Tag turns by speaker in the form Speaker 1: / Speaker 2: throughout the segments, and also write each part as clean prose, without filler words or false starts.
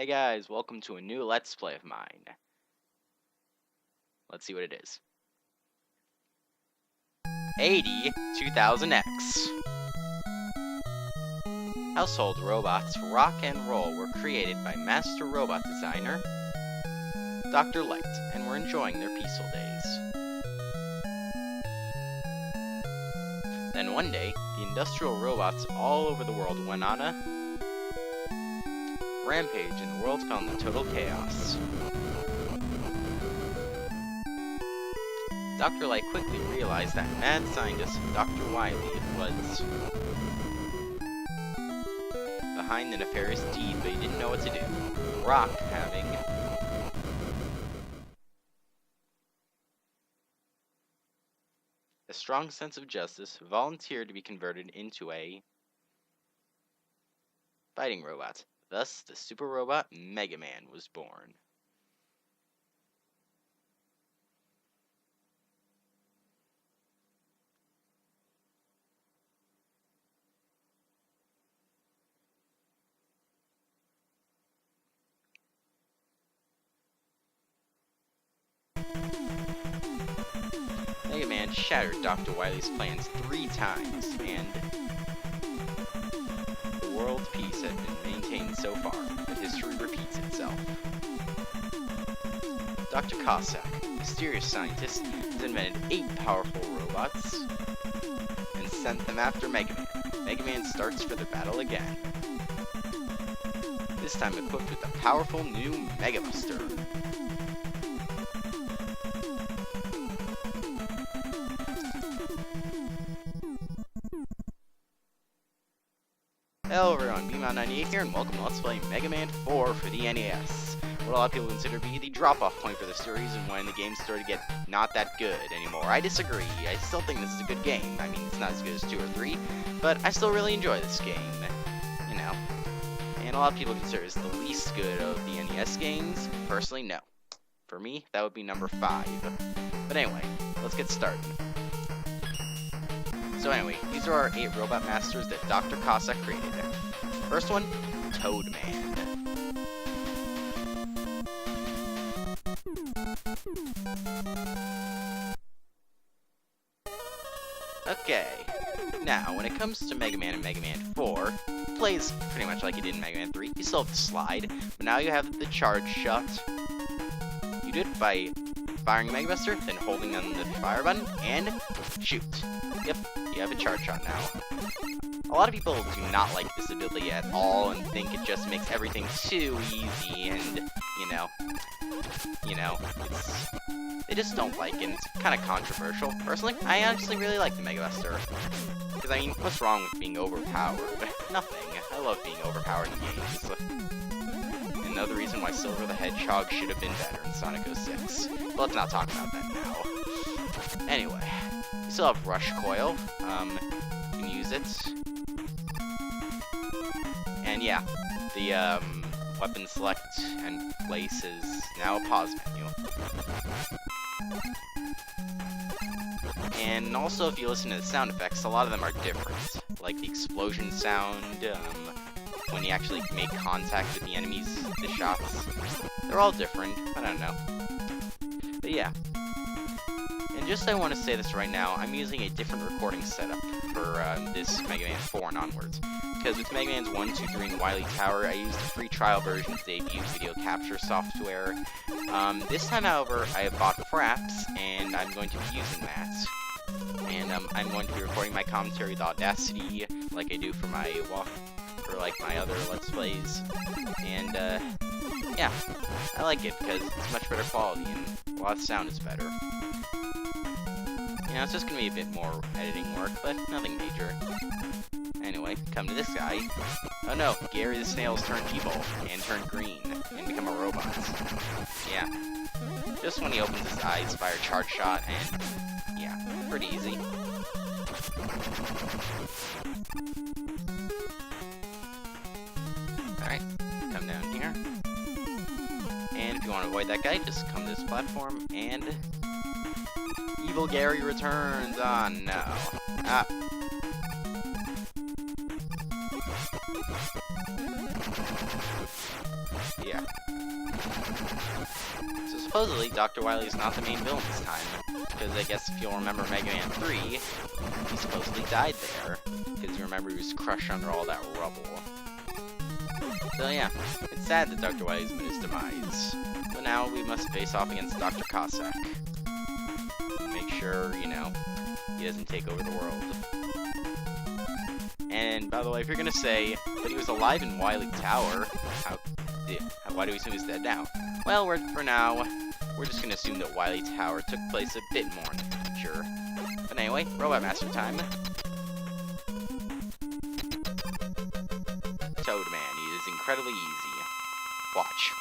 Speaker 1: Hey guys, welcome to a new Let's Play of mine. Let's see what it is. 80 2000X. Household robots rock and roll were created by master robot designer Dr. Light, and were enjoying their peaceful days. Then one day, the industrial robots all over the world went on a rampage, and the world fell into total chaos. Dr. Light quickly realized that mad scientist Dr. Wily was behind the nefarious deed, but he didn't know what to do. Rock, having a strong sense of justice, volunteered to be converted into a fighting robot. Thus, the super robot Mega Man was born. Mega Man shattered Dr. Wily's plans 3 times, and the world peace had been maintained so far, but history repeats itself. Dr. Cossack, a mysterious scientist, has invented 8 powerful robots and sent them after Mega Man. Mega Man starts for the battle again, this time equipped with a powerful new Mega Buster. Hello everyone, BMOD98 here, and welcome to Let's Play Mega Man 4 for the NES. What a lot of people consider to be the drop-off point for the series, and when the game started to get not that good anymore. I disagree. I still think this is a good game. I mean, it's not as good as 2 or 3, but I still really enjoy this game, you know. And a lot of people consider it's the least good of the NES games. Personally, no. For me, that would be number 5. But anyway, let's get started. So anyway, these are our 8 robot masters that Dr. Cossack created. First one, Toadman. Okay, now when it comes to Mega Man and Mega Man 4, it plays pretty much like you did in Mega Man 3. You still have the slide, but now you have the charge shot. You do it by firing Mega Buster, then holding on the fire button, and shoot. Yep, you have a charge shot now. A lot of people do not like this ability at all and think it just makes everything too easy, and, they just don't like it, and it's kind of controversial. Personally, I actually really like the Mega Buster. Because, I mean, what's wrong with being overpowered? Nothing. I love being overpowered in games. Another reason why Silver the Hedgehog should have been better in Sonic 06. But let's not talk about that now. Anyway, you still have Rush Coil. You can use it. And yeah, the weapon select and place is now a pause menu. And also, if you listen to the sound effects, a lot of them are different. Like the explosion sound, when you actually make contact with the enemies, the shots. They're all different. I don't know. But yeah. And just I want to say this right now, I'm using a different recording setup for this Mega Man 4 and onwards. Because with Mega Man's 1, 2, 3, and the Wily Tower, I used a free trial version of debut video capture software. This time, however, I have bought Fraps, and I'm going to be using that. And I'm going to be recording my commentary with Audacity, like I do for my my other Let's Plays. And yeah, I like it because it's much better quality and a lot of sound is better. You know, it's just gonna be a bit more editing work, but nothing major. Anyway, come to this guy. Oh no, Gary the Snail's turned evil and turned green and become a robot. Yeah. Just when he opens his eyes, fire charge shot, and yeah, pretty easy. Alright, come down here. And if you want to avoid that guy, just come to this platform, and Evil Gary returns. Ah, no. Ah. Yeah. So supposedly, Dr. Wily is not the main villain this time, because I guess if you'll remember Mega Man 3, he supposedly died there, because you remember he was crushed under all that rubble. So yeah, it's sad that Dr. Wily's met his demise. So now we must face off against Dr. Cossack. Make sure, you know, he doesn't take over the world. And by the way, if you're gonna say, but he was alive in Wily Tower, why do we assume he's dead now? Well, for now, we're just gonna assume that Wily Tower took place a bit more in the future. But anyway, Robot Master time. Toadman, he is incredibly easy. Watch.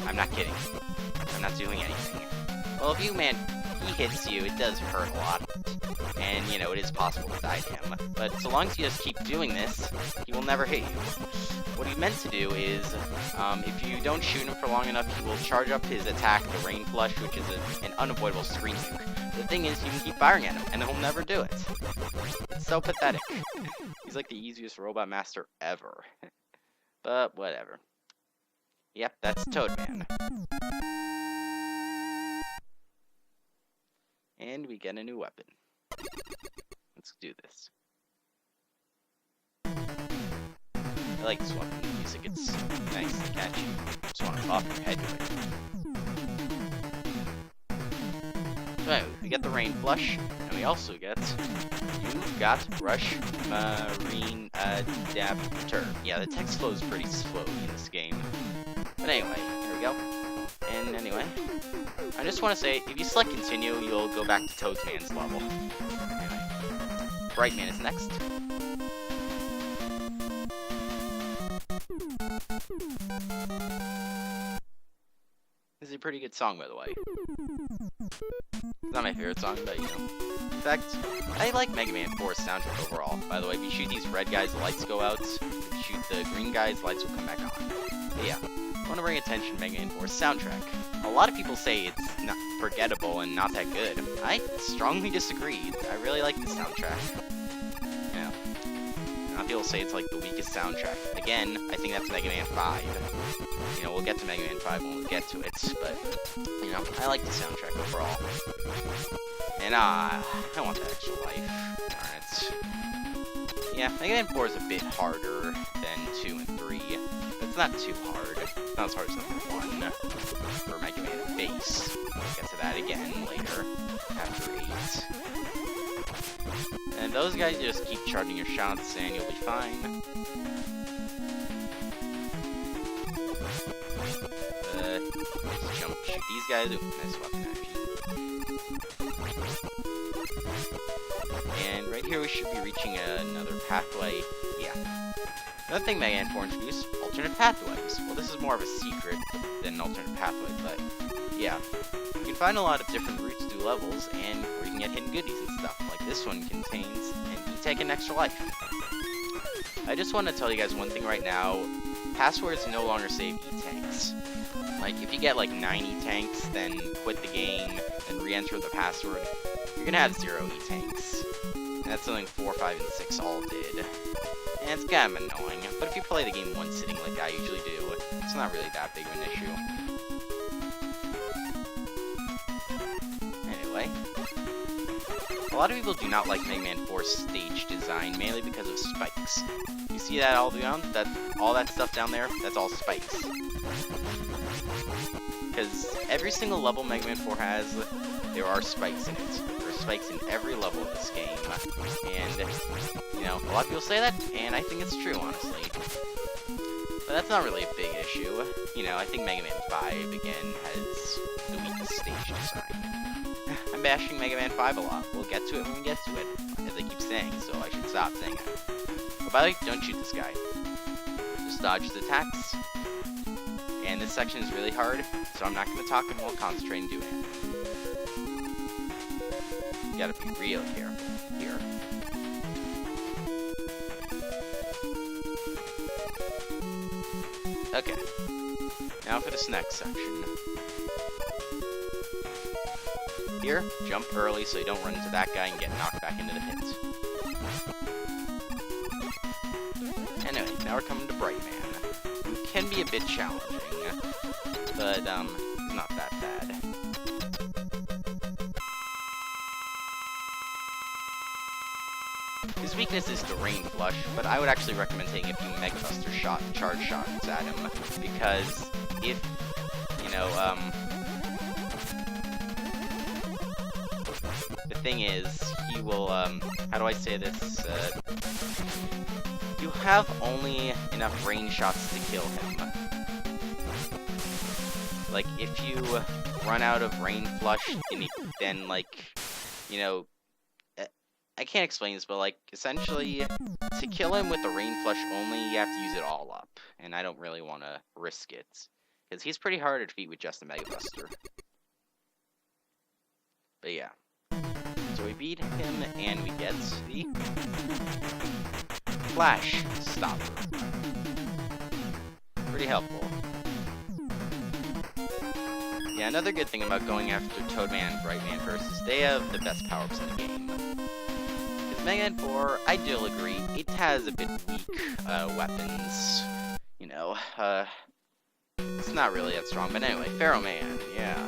Speaker 1: I'm not kidding. I'm not doing anything. Well, if he hits you, it does hurt a lot. And, you know, it is possible to die to him. But so long as you just keep doing this, he will never hit you. What he meant to do is, if you don't shoot him for long enough, he will charge up his attack, the Rain Flush, which is an unavoidable screen nuke. The thing is, you can keep firing at him, and he'll never do it. It's so pathetic. He's like the easiest Robot Master ever. But, whatever. Yep, that's Toadman. And we get a new weapon. Let's do this. I like this weapon. The music, it's nice and catchy. Just want to pop your head with it. So anyway, we get the Rain Flush, and we also get You've Got Rush Marine Adapter. Yeah, the text flows pretty slowly in this game. But anyway, here we go. And anyway, I just want to say, if you select continue, you'll go back to Toadman's level. Anyway, Brightman is next. This is a pretty good song, by the way. It's not my favorite song, but you know. In fact, I like Mega Man 4's soundtrack overall. By the way, if you shoot these red guys, the lights go out. If you shoot the green guys, the lights will come back on. But yeah, I want to bring attention to Mega Man 4's soundtrack. A lot of people say it's not forgettable and not that good. I strongly disagree. I really like the soundtrack. Yeah. A lot of people say it's like the weakest soundtrack. Again, I think that's Mega Man 5. You know, we'll get to Mega Man 5 when we get to it, but, you know, I like the soundtrack overall. And, I want that extra life. Darn it. Yeah, Mega Man 4 is a bit harder than 2 and 3. But it's not too hard. It's not as hard as number 1 for Mega Man Base. We'll get to that again later, after 8. And those guys, just keep charging your shots and you'll be fine. Let's jump, shoot these guys. Ooh, nice weapon actually. And right here we should be reaching another pathway. Yeah. Another thing Mega Man 4 introduced, alternate pathways. Well, this is more of a secret than an alternate pathway, but yeah. You can find a lot of different routes through levels, and where you can get hidden goodies and stuff, like this one contains an E-Tank and extra life. I just want to tell you guys one thing right now. Passwords no longer save E-Tanks. Like, if you get like 9 E-Tanks, then quit the game, and re-enter the password, you're gonna have 0 E-Tanks. And that's something 4, 5, and 6 all did. And it's kind of annoying, but if you play the game one sitting like I usually do, it's not really that big of an issue. Anyway, a lot of people do not like Mega Man 4's stage design, mainly because of spikes. You see that all around? All that stuff down there? That's all spikes. Because every single level Mega Man 4 has, there are spikes in it. There are spikes in every level of this game. And, you know, a lot of people say that, and I think it's true, honestly. But that's not really a big issue. You know, I think Mega Man 5, again, has the weakest stage design. I'm bashing Mega Man 5 a lot. We'll get to it when we get to it, as I keep saying, so I should stop saying it. But by the way, don't shoot this guy. Just dodge his attacks. And this section is really hard, so I'm not going to talk and we'll concentrate and do it. You gotta be real careful here. Okay. Now for this next section. Here, jump early so you don't run into that guy and get knocked back into the pit. now we're coming to Brightman, who can be a bit challenging, but, he's not that bad. His weakness is the Rain Flush, but I would actually recommend taking a few Mega Buster charge shots at him, because if, you know, the thing is, he will, how do I say this, you have only enough range shots to kill him. Like, if you run out of Rain Flush, then, like, you know, I can't explain this, but, like, essentially, to kill him with the Rain Flush only, you have to use it all up, and I don't really want to risk it, because he's pretty hard to defeat with just a Mega Buster. But yeah, so we beat him, and we get the Flash Stopper. Pretty helpful. Yeah, another good thing about going after Toadman and Brightman first is they have the best power-ups in the game. Mega Man 4, I do agree, it has a bit weak weapons. You know, it's not really that strong. But anyway, Pharaoh Man, yeah.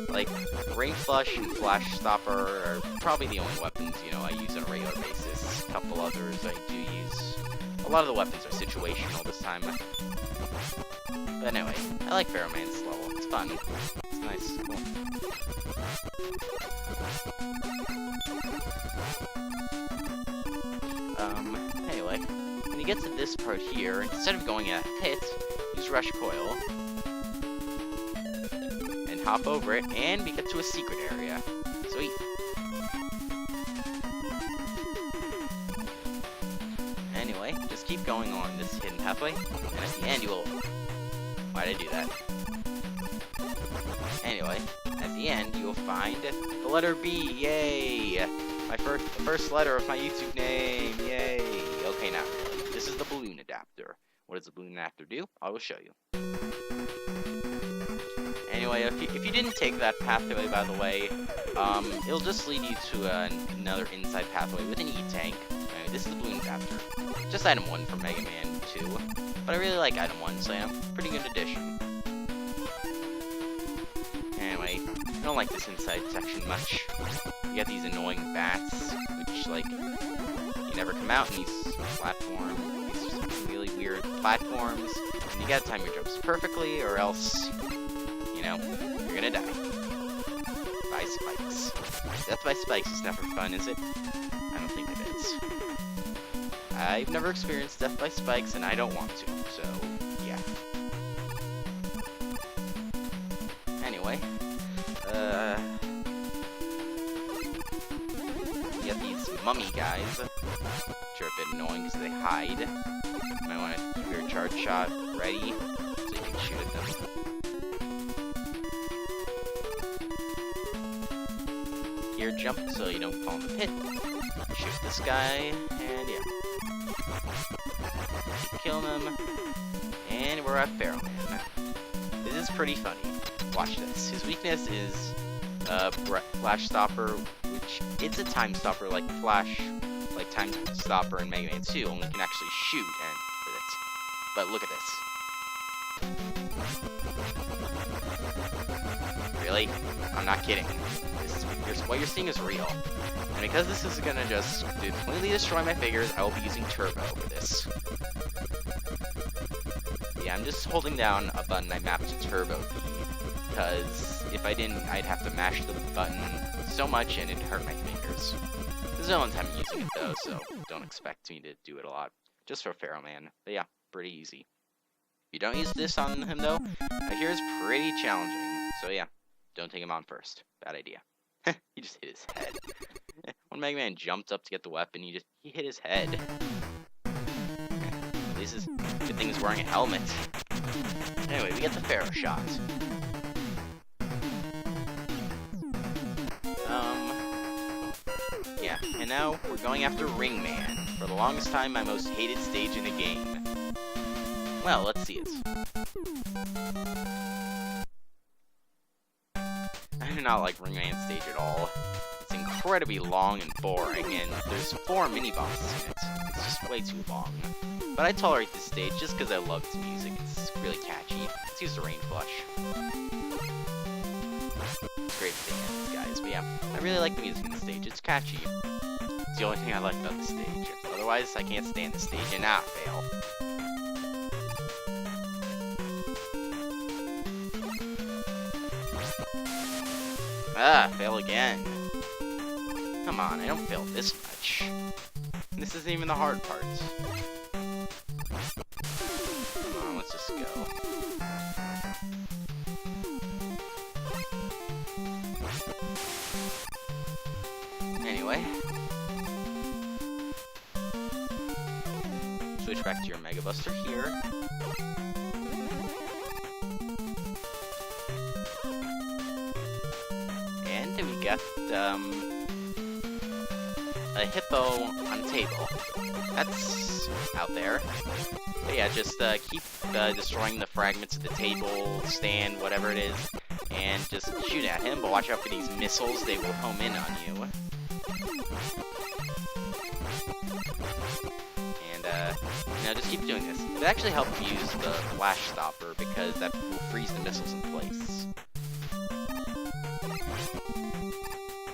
Speaker 1: Like, Rain Flush and Flash Stopper are probably the only weapons, you know, I use on a regular basis. A couple others I do use. A lot of the weapons are situational this time. But anyway, I like Pharaoh Man's level. It's fun. It's nice. Cool. Anyway, when you get to this part here, instead of going a pit, use Rush Coil. And hop over it, and we get to a secret area. Sweet. Anyway, just keep going on this hidden pathway, and at the end you will... Why'd I do that? Anyway, at the end you will find the letter B, yay! The first letter of my YouTube name, yay! Okay, now, this is the balloon adapter. What does the balloon adapter do? I will show you. Anyway, if you didn't take that pathway, by the way, it'll just lead you to another inside pathway with an E-Tank. Anyway, this is the balloon adapter. Just item 1 from Mega Man 2. But I really like item 1, so yeah, pretty good addition. Anyway, I don't like this inside section much. You get these annoying bats, which, like, you never come out in these platforms, these really weird platforms, and you gotta time your jumps perfectly, or else, you know, you're gonna die. By spikes. Death by spikes is never fun, is it? I don't think it is. I've never experienced death by spikes, and I don't want to, so, yeah. Anyway, you have these mummy guys, which are a bit annoying because they hide. You might want to keep your charge shot ready, so you can shoot at them. Here, jump so you don't fall in the pit. Shoot this guy, and yeah. Keep killing him, and we're at Pharaoh Man. This is pretty funny. Watch this. His weakness is Flash Stopper, which it's a time stopper like Flash, like Time Stopper in Mega Man 2, only can actually shoot and with it. But look at this. Really? I'm not kidding. What you're seeing is real. And because this is gonna just completely destroy my figures, I will be using Turbo for this. Yeah, I'm just holding down a button I mapped to Turbo key, because if I didn't, I'd have to mash the button so much and it'd hurt my fingers. This is the only time I'm using it though, so don't expect me to do it a lot. Just for Pharaoh Man. But yeah, pretty easy. If you don't use this on him though, I hear it's pretty challenging. So yeah, don't take him on first. Bad idea. He just hit his head. When Mega Man jumped up to get the weapon, he hit his head. At least the good thing is wearing a helmet. Anyway, we get the Pharaoh shot. Yeah, and now we're going after Ring Man. For the longest time, my most hated stage in the game. Well, let's see it. I do not like Ring Man stage at all. It's incredibly long and boring, and there's 4 mini-bosses in it. It's just way too long. But I tolerate this stage just because I love its music. It's really catchy. Let's use the Rain Flush. Great thing at these guys, but yeah, I really like the music in the stage. It's catchy. It's the only thing I like about the stage. Otherwise, I can't stand the stage, and now I fail. Ah, fail again. Come on, I don't fail this much. This isn't even the hard part. Come on, let's just go. Anyway. Switch back to your Mega Buster here. And we got, a hippo on a table. That's out there. But yeah, just keep destroying the fragments of the table, stand, whatever it is, and just shoot at him, but watch out for these missiles, they will home in on you. And, you know, just keep doing this. It actually helps use the flash stopper, because that will freeze the missiles in place.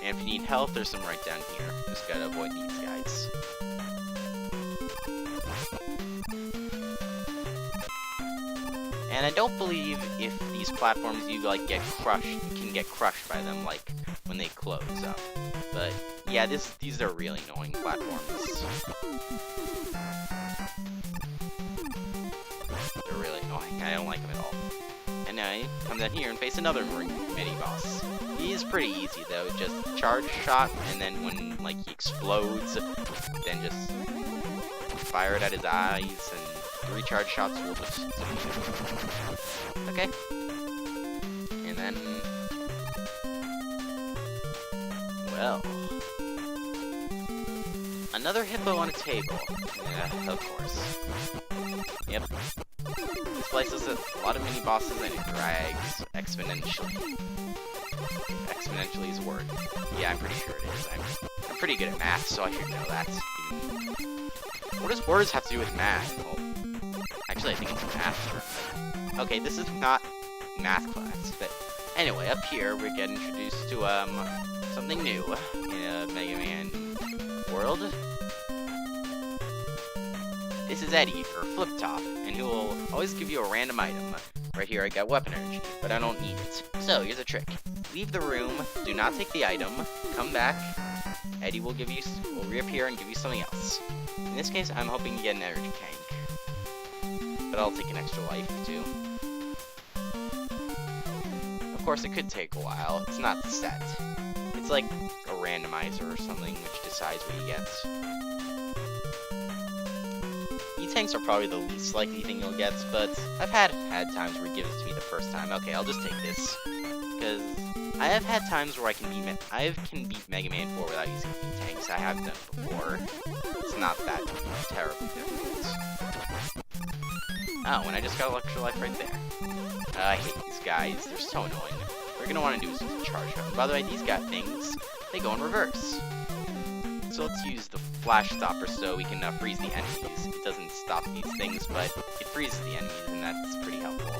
Speaker 1: And if you need health, there's some right down here. Just gotta avoid these guys. And I don't believe if these platforms you like get crushed, you can get crushed by them like when they close up. But yeah, these are really annoying platforms. They're really annoying. I don't like them at all. And now I come down here and face another mini boss. He is pretty easy though. Just charge shot, and then when like he explodes, then just fire it at his eyes, and 3 charge shots will just okay. And then, well, another hippo on a table. Yeah, of course. Yep. This place has a lot of mini bosses and it drags exponentially. Exponentially is a word. Yeah, I'm pretty sure it is. I'm pretty good at math, so I should know that. What does words have to do with math? Well, actually, I think it's a math term. Okay, this is not math class, but anyway, up here we get introduced to something new in a Mega Man world. This is Eddie, or Flip Top, and he will always give you a random item. Right here I got weapon energy, but I don't need it. So here's a trick. Leave the room, do not take the item, come back, Eddie will reappear and give you something else. In this case, I'm hoping to get an energy tank. But I'll take an extra life, too. Of course, it could take a while. It's not set. It's like a randomizer or something which decides what you get. E-tanks are probably the least likely thing you'll get, but I've had times where he gives it to me the first time. Okay, I'll just take this. Because I have had times where I can beat Mega Man 4 without using E-tanks. I have done it before. It's not that terribly difficult. Oh, and I just got Electro Life right there. I hate these guys. They're so annoying. What you're gonna want to do is use a charge shot. By the way, these got things. They go in reverse. So let's use the flash stopper so we can freeze the enemies. It doesn't stop these things, but it freezes the enemies, and that's pretty helpful.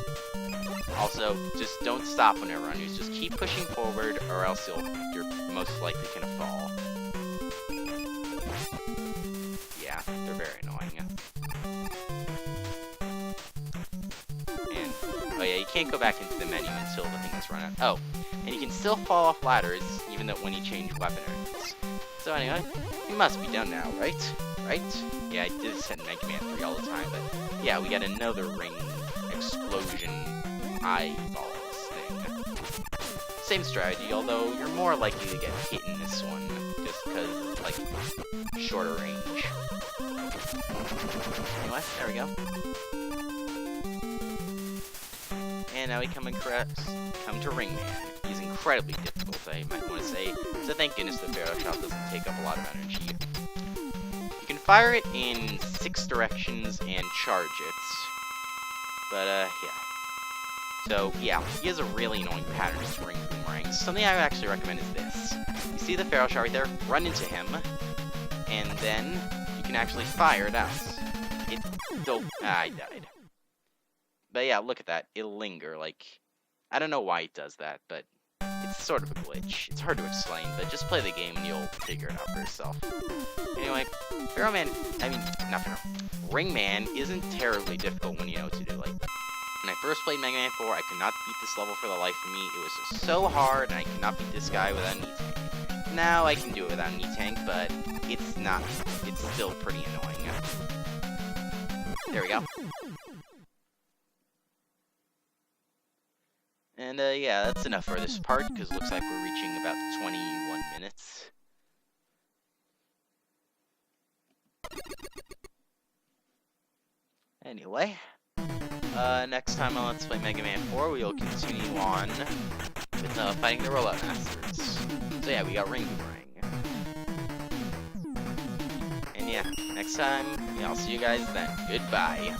Speaker 1: Also, just don't stop whenever on use. Just keep pushing forward, or else you're most likely gonna fall. Yeah, they're very annoying. And, oh yeah, you can't go back into the menu until the thing is run out. Oh, and you can still fall off ladders, even though when you change weapon earnings. So anyway, we must be done now, right? Right? Yeah, I did this in Mega Man 3 all the time, but yeah, we got another ring explosion eyeballs thing. Same strategy, although you're more likely to get hit in this one, just because it's like shorter range. Anyway, there we go. And now we come to Ring Man. He's incredibly difficult, I might want to say, so thank goodness the Barrel Shot doesn't take up a lot of energy. You can fire it in 6 directions and charge it. But, yeah. So, yeah, he has a really annoying pattern to ring boomerangs. Something I would actually recommend is this. You see the Feral Shot right there, run into him, and then you can actually fire it out. I died. But yeah, look at that. It'll linger, like, I don't know why it does that, but it's sort of a glitch. It's hard to explain, but just play the game and you'll figure it out for yourself. Anyway, Ring Man isn't terribly difficult when you know what to do. Like, when I first played Mega Man 4, I could not beat this level for the life of me. It was just so hard, and I could not beat this guy without an E-Tank. Now I can do it without an E-Tank, but it's not. It's still pretty annoying. There we go. And yeah, that's enough for this part, because it looks like we're reaching about 21 minutes. Anyway, next time on Let's Play Mega Man 4, we'll continue on with fighting the Robot Masters. So yeah, we got Ring Boomerang. And yeah, next time, yeah, I'll see you guys then. Goodbye.